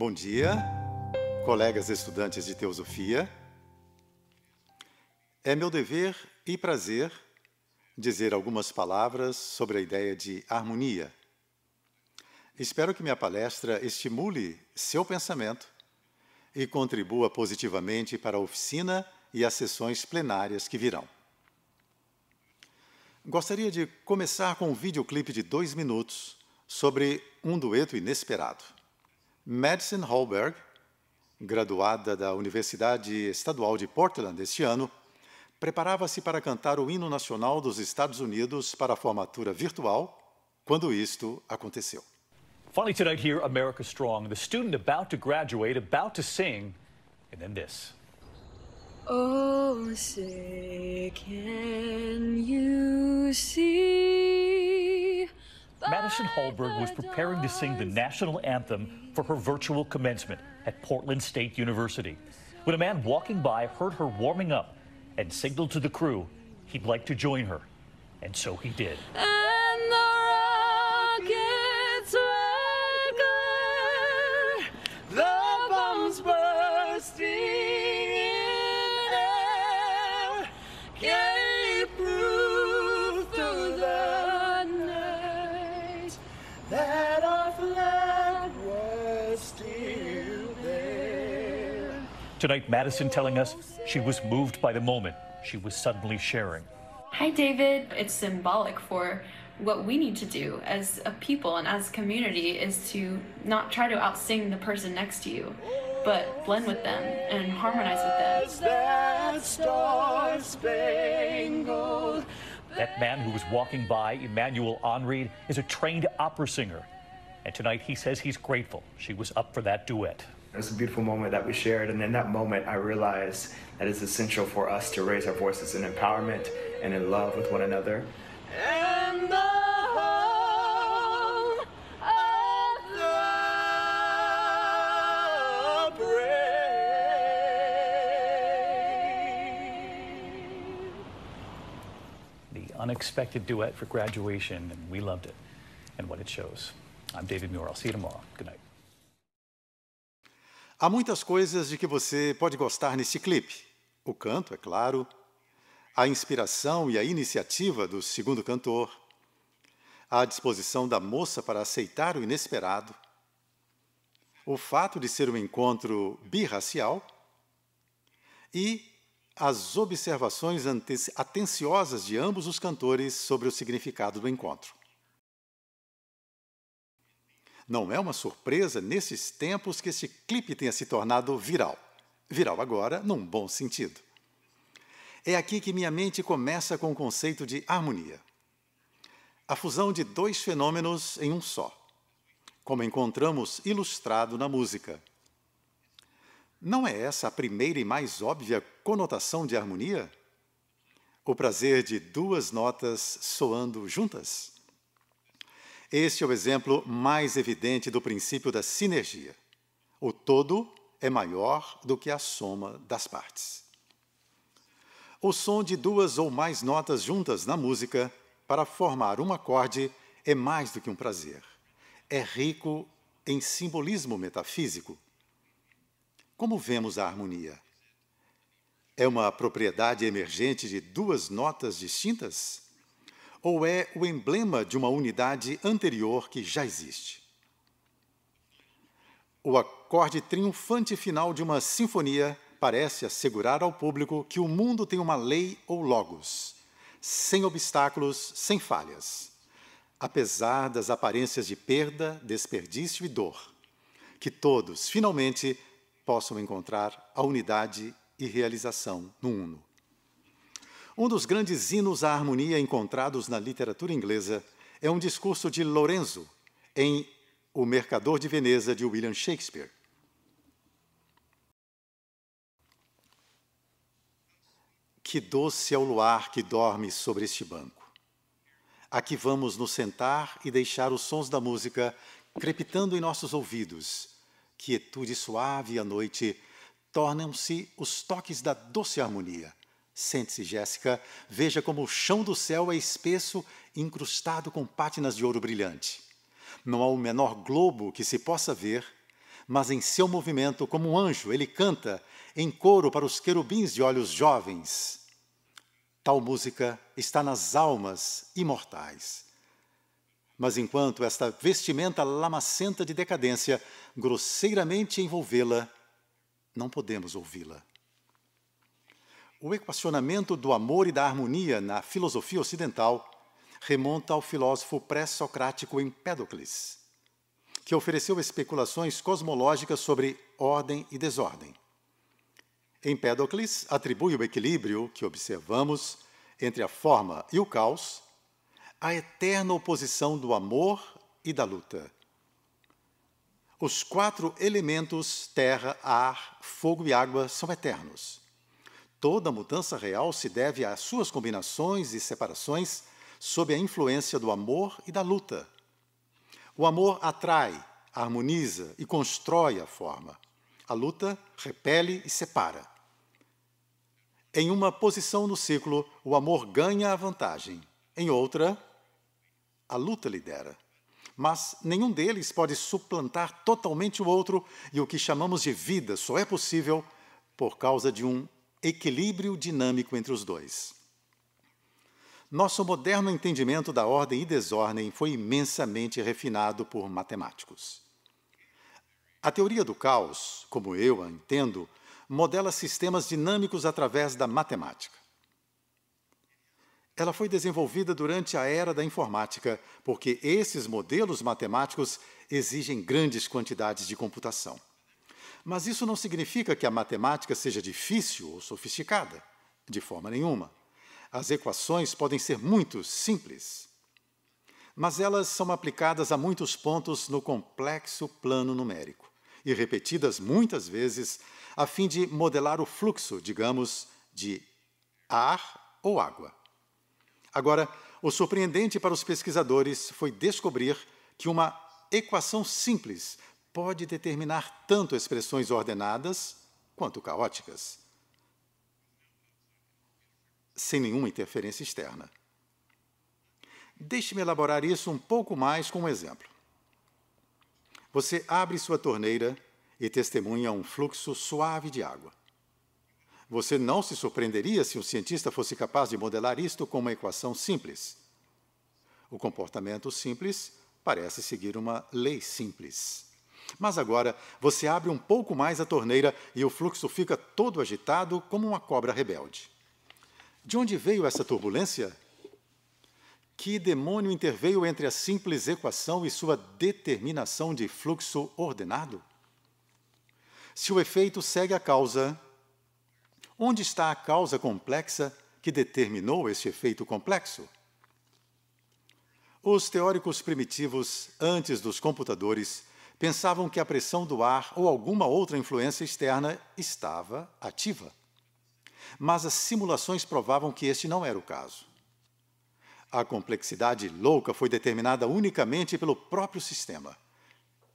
Bom dia, colegas estudantes de teosofia. É meu dever e prazer dizer algumas palavras sobre a ideia de harmonia. Espero que minha palestra estimule seu pensamento e contribua positivamente para a oficina e as sessões plenárias que virão. Gostaria de começar com um videoclipe de 2 minutos sobre um dueto inesperado. Madison Hallberg, graduada da Universidade Estadual de Portland este ano, preparava-se para cantar o hino nacional dos Estados Unidos para a formatura virtual quando isto aconteceu. Finally tonight here, America Strong, the student about to graduate, about to sing, and then this. Oh, say, can you see? Madison Hallberg was preparing to sing the national anthem for her virtual commencement at Portland State University when a man walking by heard her warming up and signaled to the crew he'd like to join her. And so he did. And the rockets regular, the bombs bursting in air, gave proof through the night that our flag was still there. Tonight, Madison telling us she was moved by the moment she was suddenly sharing. Hi, David. It's symbolic for what we need to do as a people and as a community is to not try to outsing the person next to you, but blend with them and harmonize with them. That star-spangled That man who was walking by, Emmanuel Henry, is a trained opera singer. And tonight he says he's grateful she was up for that duet. It was a beautiful moment that we shared, and in that moment I realized that it's essential for us to raise our voices in empowerment and in love with one another. and the home of the brave. The unexpected duet for graduation, and we loved it and what it shows. I'm David Muir. I'll see you tomorrow. Good night. Há muitas coisas de que você pode gostar neste clipe. O canto, é claro, a inspiração e a iniciativa do segundo cantor, a disposição da moça para aceitar o inesperado, o fato de ser um encontro birracial e as observações atenciosas de ambos os cantores sobre o significado do encontro. Não é uma surpresa nesses tempos que este clipe tenha se tornado viral. Viral agora, num bom sentido. É aqui que minha mente começa com o conceito de harmonia. A fusão de 2 fenômenos em um só, como encontramos ilustrado na música. Não é essa a primeira e mais óbvia conotação de harmonia? O prazer de 2 notas soando juntas? Este é o exemplo mais evidente do princípio da sinergia. O todo é maior do que a soma das partes. O som de 2 ou mais notas juntas na música para formar um acorde é mais do que um prazer. É rico em simbolismo metafísico. Como vemos a harmonia? É uma propriedade emergente de 2 notas distintas? Ou é o emblema de uma unidade anterior que já existe? O acorde triunfante final de uma sinfonia parece assegurar ao público que o mundo tem uma lei ou logos, sem obstáculos, sem falhas, apesar das aparências de perda, desperdício e dor, que todos, finalmente, possam encontrar a unidade e realização no uno. Um dos grandes hinos à harmonia encontrados na literatura inglesa é um discurso de Lorenzo em O Mercador de Veneza, de William Shakespeare. Que doce é o luar que dorme sobre este banco. Aqui vamos nos sentar e deixar os sons da música crepitando em nossos ouvidos. Quietude suave à noite tornam-se os toques da doce harmonia. Sente-se, Jéssica, veja como o chão do céu é espesso, incrustado com pátinas de ouro brilhante. Não há o menor globo que se possa ver, Mas em seu movimento, como um anjo, ele canta em coro para os querubins de olhos jovens. Tal música está nas almas imortais. Mas enquanto esta vestimenta lamacenta de decadência grosseiramente envolvê-la, não podemos ouvi-la. O equacionamento do amor e da harmonia na filosofia ocidental remonta ao filósofo pré-socrático Empédocles, que ofereceu especulações cosmológicas sobre ordem e desordem. Empédocles atribui o equilíbrio que observamos entre a forma e o caos à eterna oposição do amor e da luta. Os 4 elementos, terra, ar, fogo e água, são eternos. Toda mudança real se deve às suas combinações e separações sob a influência do amor e da luta. O amor atrai, harmoniza e constrói a forma. A luta repele e separa. Em uma posição no ciclo, o amor ganha a vantagem. Em outra, a luta lidera. Mas nenhum deles pode suplantar totalmente o outro, e o que chamamos de vida só é possível por causa de um equilíbrio dinâmico entre os dois. Nosso moderno entendimento da ordem e desordem foi imensamente refinado por matemáticos. A teoria do caos, como eu a entendo, modela sistemas dinâmicos através da matemática. Ela foi desenvolvida durante a era da informática, porque esses modelos matemáticos exigem grandes quantidades de computação. Mas isso não significa que a matemática seja difícil ou sofisticada, de forma nenhuma. As equações podem ser muito simples, mas elas são aplicadas a muitos pontos no complexo plano numérico e repetidas muitas vezes a fim de modelar o fluxo, digamos, de ar ou água. Agora, o surpreendente para os pesquisadores foi descobrir que uma equação simples pode determinar tanto expressões ordenadas quanto caóticas, sem nenhuma interferência externa. Deixe-me elaborar isso um pouco mais com um exemplo. Você abre sua torneira e testemunha um fluxo suave de água. Você não se surpreenderia se um cientista fosse capaz de modelar isto com uma equação simples. O comportamento simples parece seguir uma lei simples. Mas agora, você abre um pouco mais a torneira e o fluxo fica todo agitado como uma cobra rebelde. De onde veio essa turbulência? Que demônio interveio entre a simples equação e sua determinação de fluxo ordenado? Se o efeito segue a causa, onde está a causa complexa que determinou esse efeito complexo? Os teóricos primitivos, antes dos computadores, pensavam que a pressão do ar ou alguma outra influência externa estava ativa. Mas as simulações provavam que este não era o caso. A complexidade louca foi determinada unicamente pelo próprio sistema.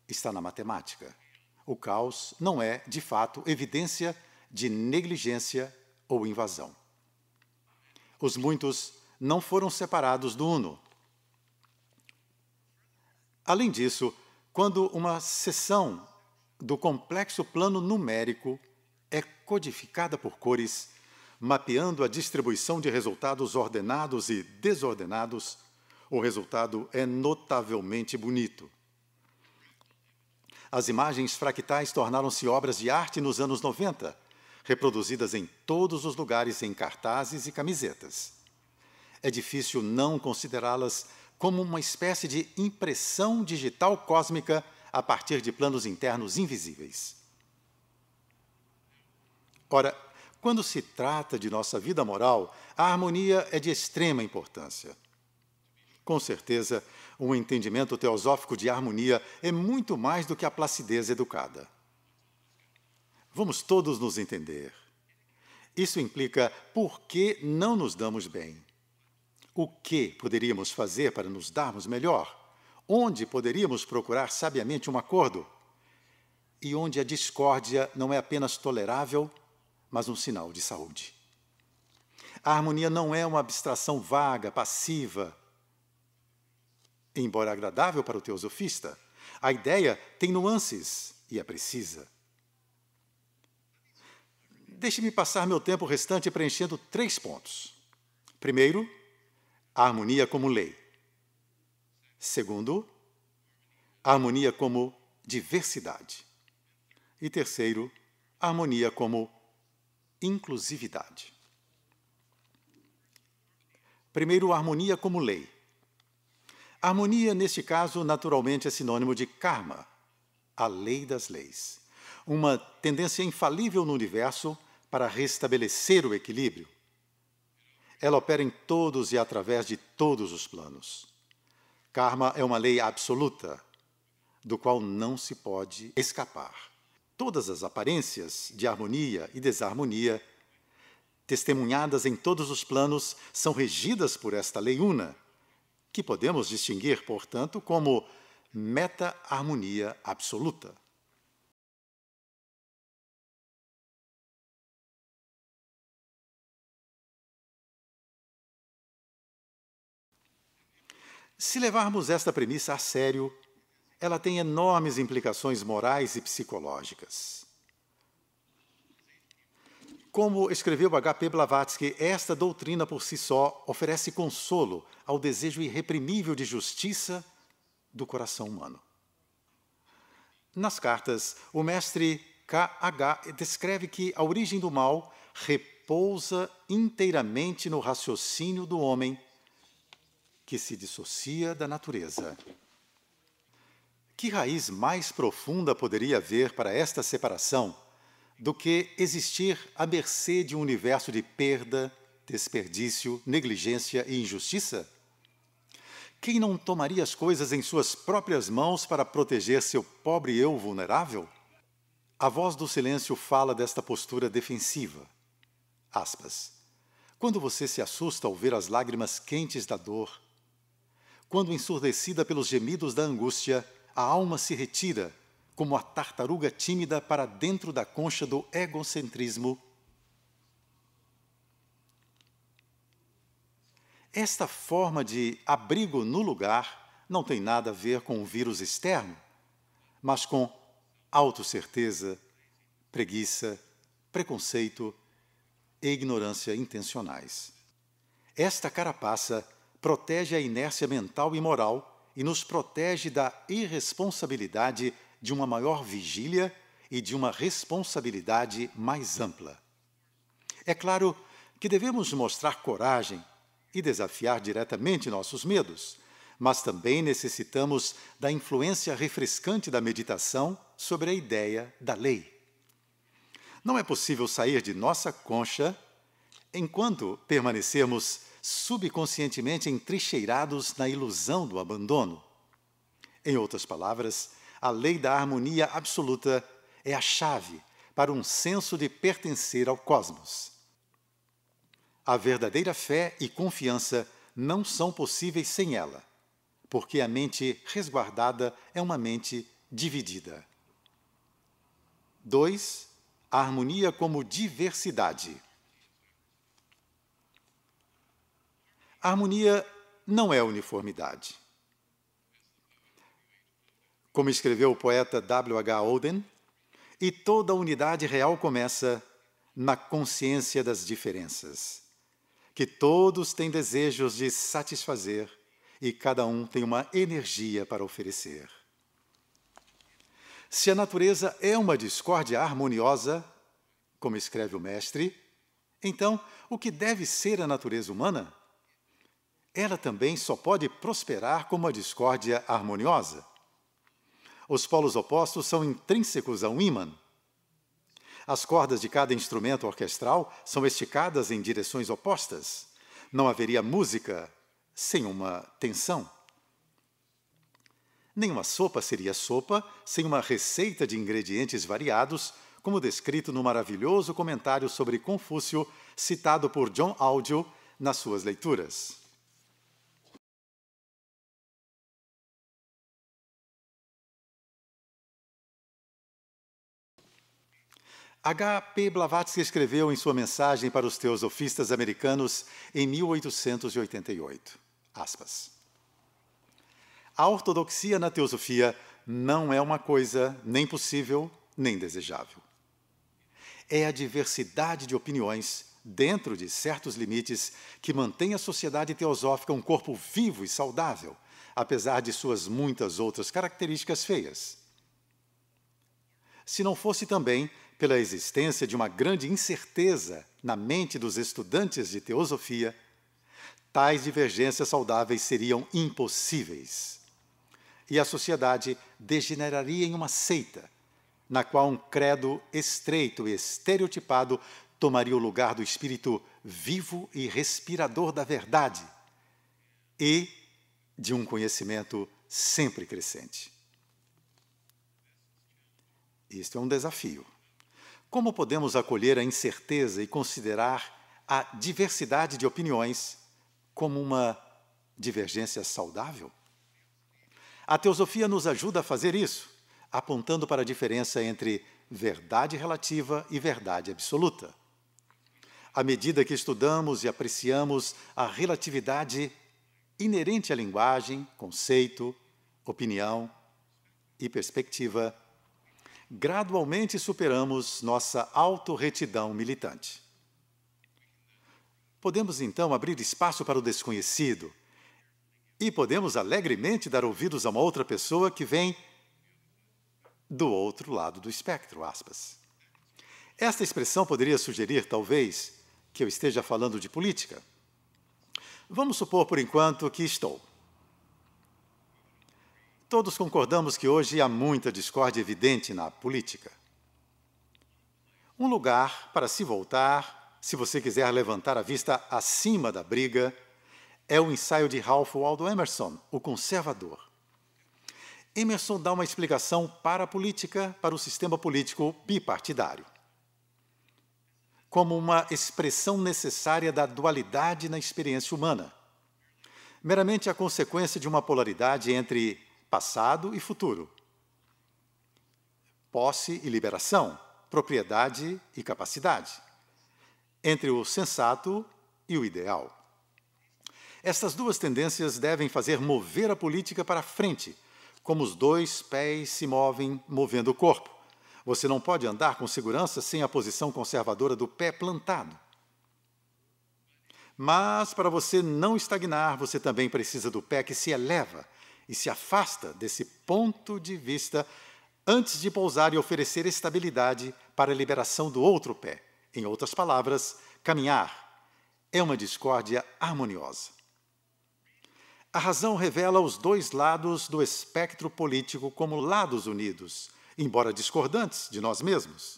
Está na matemática. O caos não é, de fato, evidência de negligência ou invasão. Os muitos não foram separados do uno. Além disso, quando uma seção do complexo plano numérico é codificada por cores, mapeando a distribuição de resultados ordenados e desordenados, o resultado é notavelmente bonito. As imagens fractais tornaram-se obras de arte nos anos 90, reproduzidas em todos os lugares em cartazes e camisetas. É difícil não considerá-las como uma espécie de impressão digital cósmica a partir de planos internos invisíveis. Ora, quando se trata de nossa vida moral, a harmonia é de extrema importância. Com certeza, um entendimento teosófico de harmonia é muito mais do que a placidez educada. Vamos todos nos entender. Isso implica por que não nos damos bem. O que poderíamos fazer para nos darmos melhor? Onde poderíamos procurar sabiamente um acordo? E onde a discórdia não é apenas tolerável, mas um sinal de saúde. A harmonia não é uma abstração vaga, passiva. Embora agradável para o teosofista, a ideia tem nuances e é precisa. Deixe-me passar meu tempo restante preenchendo 3 pontos. Primeiro, a harmonia como lei. Segundo, a harmonia como diversidade. E terceiro, a harmonia como inclusividade. Primeiro, a harmonia como lei. A harmonia, neste caso, naturalmente é sinônimo de karma, a lei das leis. Uma tendência infalível no universo para restabelecer o equilíbrio. Ela opera em todos e através de todos os planos. Karma é uma lei absoluta, do qual não se pode escapar. Todas as aparências de harmonia e desarmonia, testemunhadas em todos os planos, são regidas por esta lei una, que podemos distinguir, portanto, como meta-harmonia absoluta. Se levarmos esta premissa a sério, ela tem enormes implicações morais e psicológicas. Como escreveu H.P. Blavatsky, esta doutrina por si só oferece consolo ao desejo irreprimível de justiça do coração humano. Nas cartas, o mestre K.H. descreve que a origem do mal repousa inteiramente no raciocínio do homem, que se dissocia da natureza. Que raiz mais profunda poderia haver para esta separação do que existir à mercê de um universo de perda, desperdício, negligência e injustiça? Quem não tomaria as coisas em suas próprias mãos para proteger seu pobre eu vulnerável? A voz do silêncio fala desta postura defensiva. Aspas. Quando você se assusta ao ver as lágrimas quentes da dor, quando ensurdecida pelos gemidos da angústia, a alma se retira, como a tartaruga tímida, para dentro da concha do egocentrismo. Esta forma de abrigo no lugar não tem nada a ver com o vírus externo, mas com autocerteza, preguiça, preconceito e ignorância intencionais. Esta carapaça protege a inércia mental e moral e nos protege da irresponsabilidade de uma maior vigília e de uma responsabilidade mais ampla. É claro que devemos mostrar coragem e desafiar diretamente nossos medos, mas também necessitamos da influência refrescante da meditação sobre a ideia da lei. Não é possível sair de nossa concha enquanto permanecermos subconscientemente entrincheirados na ilusão do abandono. Em outras palavras, a lei da harmonia absoluta é a chave para um senso de pertencer ao cosmos. A verdadeira fé e confiança não são possíveis sem ela, porque a mente resguardada é uma mente dividida. 2. A harmonia como diversidade. A harmonia não é uniformidade. Como escreveu o poeta W.H. Auden, e toda unidade real começa na consciência das diferenças, que todos têm desejos de satisfazer e cada um tem uma energia para oferecer. Se a natureza é uma discórdia harmoniosa, como escreve o mestre, então o que deve ser a natureza humana? Ela também só pode prosperar como a discórdia harmoniosa. Os polos opostos são intrínsecos a um ímã. As cordas de cada instrumento orquestral são esticadas em direções opostas. Não haveria música sem uma tensão. Nenhuma sopa seria sopa sem uma receita de ingredientes variados, como descrito no maravilhoso comentário sobre Confúcio, citado por John Audio nas suas leituras. H.P. Blavatsky escreveu em sua mensagem para os teosofistas americanos em 1888, aspas, a ortodoxia na teosofia não é uma coisa nem possível nem desejável. É a diversidade de opiniões, dentro de certos limites, que mantém a sociedade teosófica um corpo vivo e saudável, apesar de suas muitas outras características feias. Se não fosse também pela existência de uma grande incerteza na mente dos estudantes de teosofia, tais divergências saudáveis seriam impossíveis. E a sociedade degeneraria em uma seita, na qual um credo estreito e estereotipado tomaria o lugar do espírito vivo e respirador da verdade e de um conhecimento sempre crescente. Isto é um desafio. Como podemos acolher a incerteza e considerar a diversidade de opiniões como uma divergência saudável? A teosofia nos ajuda a fazer isso, apontando para a diferença entre verdade relativa e verdade absoluta. À medida que estudamos e apreciamos a relatividade inerente à linguagem, conceito, opinião e perspectiva, gradualmente superamos nossa autorretidão militante. Podemos então abrir espaço para o desconhecido e podemos alegremente dar ouvidos a uma outra pessoa que vem do outro lado do espectro, aspas. Esta expressão poderia sugerir, talvez, que eu esteja falando de política. Vamos supor, por enquanto, que estou. Todos concordamos que hoje há muita discórdia evidente na política. Um lugar para se voltar, se você quiser levantar a vista acima da briga, é o ensaio de Ralph Waldo Emerson, o conservador. Emerson dá uma explicação para a política, para o sistema político bipartidário, como uma expressão necessária da dualidade na experiência humana, meramente a consequência de uma polaridade entre passado e futuro, posse e liberação, propriedade e capacidade, entre o sensato e o ideal. Estas duas tendências devem fazer mover a política para frente, como os dois pés se movem movendo o corpo. Você não pode andar com segurança sem a posição conservadora do pé plantado. Mas, para você não estagnar, você também precisa do pé que se eleva e se afasta desse ponto de vista antes de pousar e oferecer estabilidade para a liberação do outro pé. Em outras palavras, caminhar é uma discórdia harmoniosa. A razão revela os dois lados do espectro político como lados unidos, embora discordantes de nós mesmos.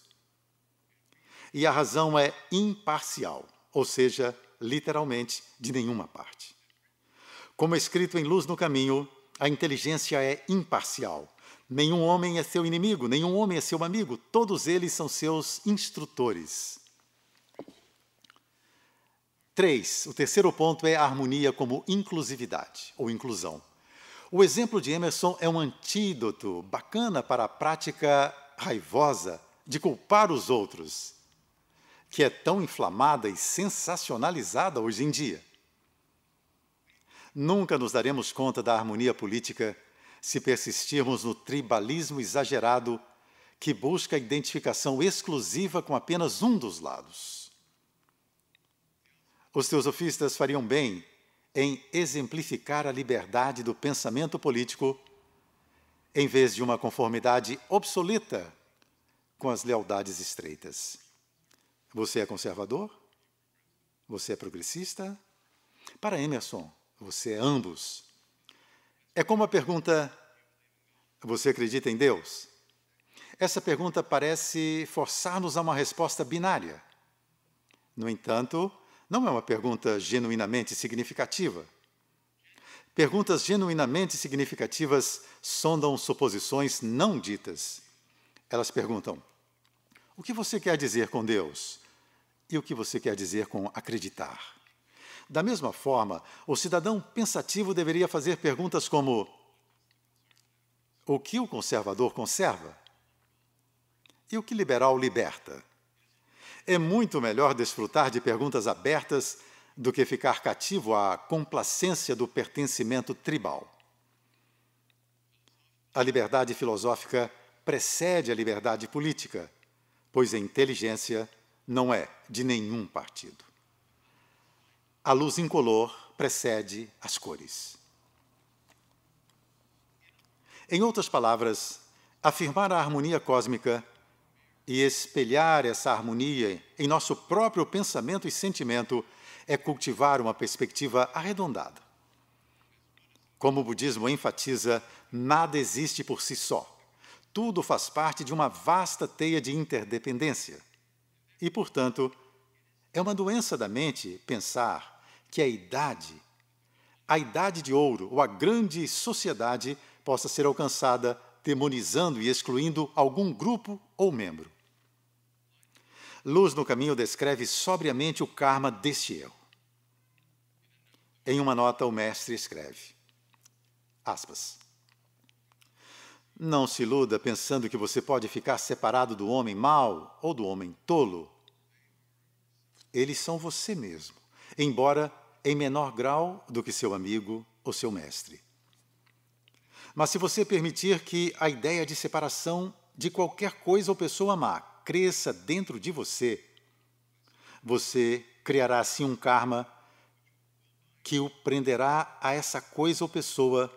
E a razão é imparcial, ou seja, literalmente, de nenhuma parte. Como é escrito em Luz no Caminho, a inteligência é imparcial. Nenhum homem é seu inimigo, nenhum homem é seu amigo, todos eles são seus instrutores. 3. O terceiro ponto é a harmonia como inclusividade, ou inclusão. O exemplo de Emerson é um antídoto bacana para a prática raivosa de culpar os outros, que é tão inflamada e sensacionalizada hoje em dia. Nunca nos daremos conta da harmonia política se persistirmos no tribalismo exagerado que busca a identificação exclusiva com apenas um dos lados. Os teosofistas fariam bem em exemplificar a liberdade do pensamento político em vez de uma conformidade obsoleta com as lealdades estreitas. Você é conservador? Você é progressista? Para Emerson, você é ambos. É como a pergunta: você acredita em Deus? Essa pergunta parece forçar-nos a uma resposta binária. No entanto, não é uma pergunta genuinamente significativa. Perguntas genuinamente significativas sondam suposições não ditas. Elas perguntam: o que você quer dizer com Deus? E o que você quer dizer com acreditar? Da mesma forma, o cidadão pensativo deveria fazer perguntas como: o que o conservador conserva? E o que liberal liberta? É muito melhor desfrutar de perguntas abertas do que ficar cativo à complacência do pertencimento tribal. A liberdade filosófica precede a liberdade política, pois a inteligência não é de nenhum partido. A luz incolor precede as cores. Em outras palavras, afirmar a harmonia cósmica e espelhar essa harmonia em nosso próprio pensamento e sentimento é cultivar uma perspectiva arredondada. Como o budismo enfatiza, nada existe por si só. Tudo faz parte de uma vasta teia de interdependência. E, portanto, é uma doença da mente pensar que a idade de ouro ou a grande sociedade possa ser alcançada demonizando e excluindo algum grupo ou membro. Luz no Caminho descreve sobriamente o karma deste erro. Em uma nota, o mestre escreve, aspas, não se iluda pensando que você pode ficar separado do homem mau ou do homem tolo. Eles são você mesmo, embora em menor grau do que seu amigo ou seu mestre. Mas se você permitir que a ideia de separação de qualquer coisa ou pessoa má cresça dentro de você, você criará assim um karma que o prenderá a essa coisa ou pessoa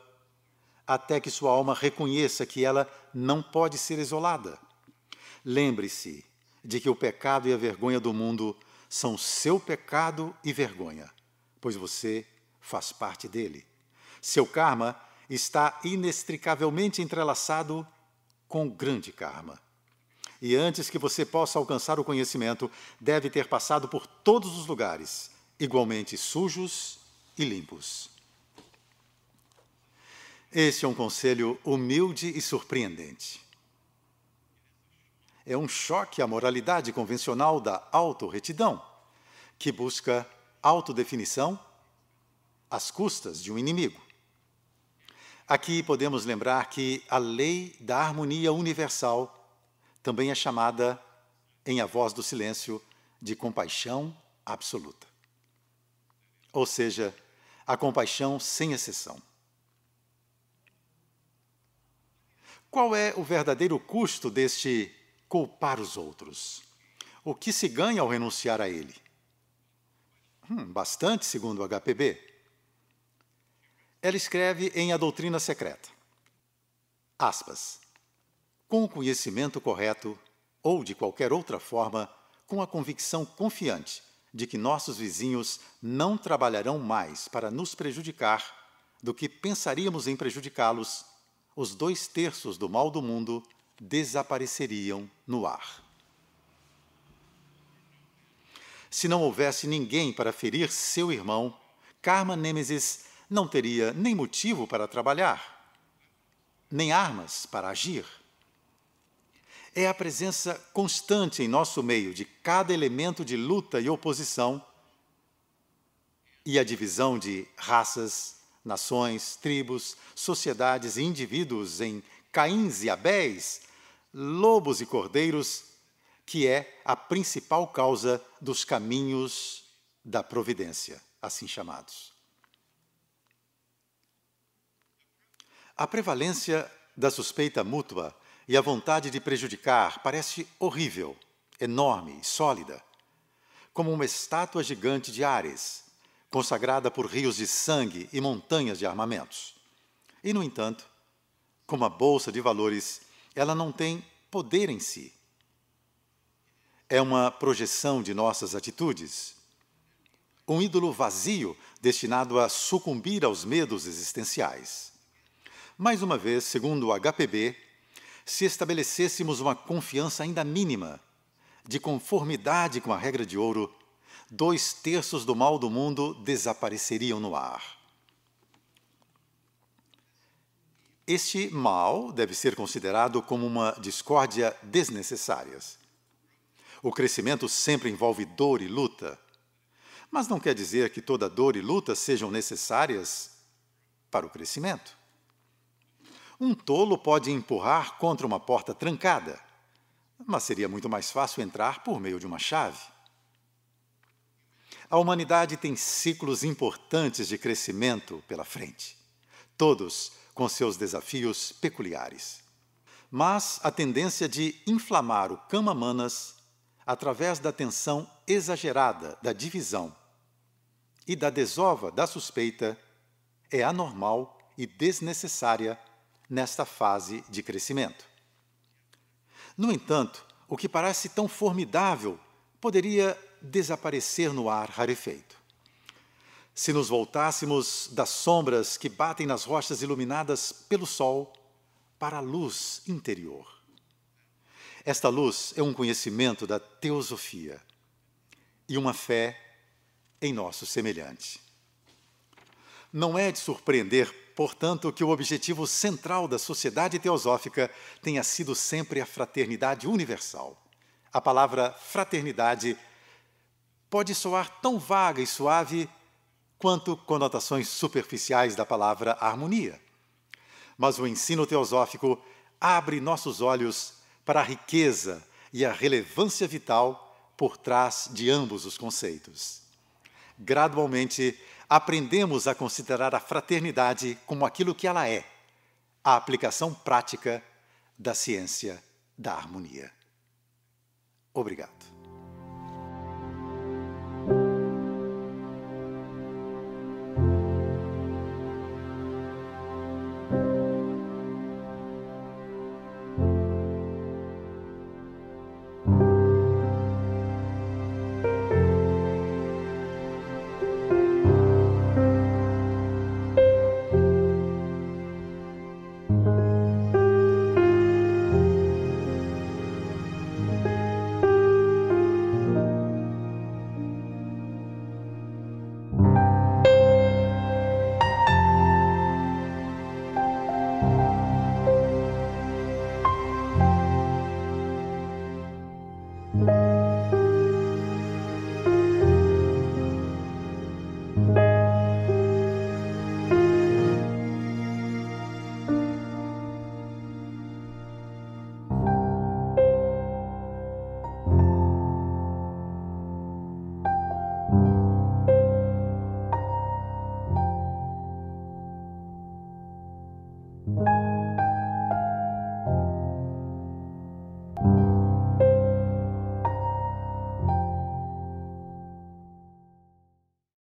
até que sua alma reconheça que ela não pode ser isolada. Lembre-se de que o pecado e a vergonha do mundo são seu pecado e vergonha, pois você faz parte dele. Seu karma está inextricavelmente entrelaçado com o grande karma. E antes que você possa alcançar o conhecimento, deve ter passado por todos os lugares, igualmente sujos e limpos. Este é um conselho humilde e surpreendente. É um choque à moralidade convencional da autorretidão, que busca autodefinição às custas de um inimigo. Aqui podemos lembrar que a lei da harmonia universal também é chamada, em A Voz do Silêncio, de compaixão absoluta. Ou seja, a compaixão sem exceção. Qual é o verdadeiro custo deste culpar os outros? O que se ganha ao renunciar a ele? Bastante, segundo o HPB. Ela escreve em A Doutrina Secreta, aspas, com o conhecimento correto ou de qualquer outra forma, com a convicção confiante de que nossos vizinhos não trabalharão mais para nos prejudicar do que pensaríamos em prejudicá-los, os 2/3 do mal do mundo desapareceriam no ar. Se não houvesse ninguém para ferir seu irmão, Karma Nêmesis não teria nem motivo para trabalhar, nem armas para agir. É a presença constante em nosso meio de cada elemento de luta e oposição e a divisão de raças, nações, tribos, sociedades e indivíduos em Caíns e Abéis, lobos e cordeiros, que é a principal causa dos caminhos da providência, assim chamados. A prevalência da suspeita mútua e a vontade de prejudicar parece horrível, enorme e sólida, como uma estátua gigante de Ares, consagrada por rios de sangue e montanhas de armamentos. E, no entanto, como a bolsa de valores, ela não tem poder em si. É uma projeção de nossas atitudes, um ídolo vazio destinado a sucumbir aos medos existenciais. Mais uma vez, segundo o HPB, se estabelecêssemos uma confiança ainda mínima, de conformidade com a regra de ouro, 2/3 do mal do mundo desapareceriam no ar. Este mal deve ser considerado como uma discórdia desnecessária. O crescimento sempre envolve dor e luta, mas não quer dizer que toda dor e luta sejam necessárias para o crescimento. Um tolo pode empurrar contra uma porta trancada, mas seria muito mais fácil entrar por meio de uma chave. A humanidade tem ciclos importantes de crescimento pela frente. todos com seus desafios peculiares. Mas a tendência de inflamar o Kama Manas através da tensão exagerada da divisão e da desova da suspeita é anormal e desnecessária nesta fase de crescimento. No entanto, o que parece tão formidável poderia desaparecer no ar rarefeito. Se nos voltássemos das sombras que batem nas rochas iluminadas pelo sol para a luz interior. Esta luz é um conhecimento da teosofia e uma fé em nosso semelhante. Não é de surpreender, portanto, que o objetivo central da sociedade teosófica tenha sido sempre a fraternidade universal. A palavra fraternidade pode soar tão vaga e suave quanto conotações superficiais da palavra harmonia. Mas o ensino teosófico abre nossos olhos para a riqueza e a relevância vital por trás de ambos os conceitos. Gradualmente, aprendemos a considerar a fraternidade como aquilo que ela é, a aplicação prática da ciência da harmonia. Obrigado.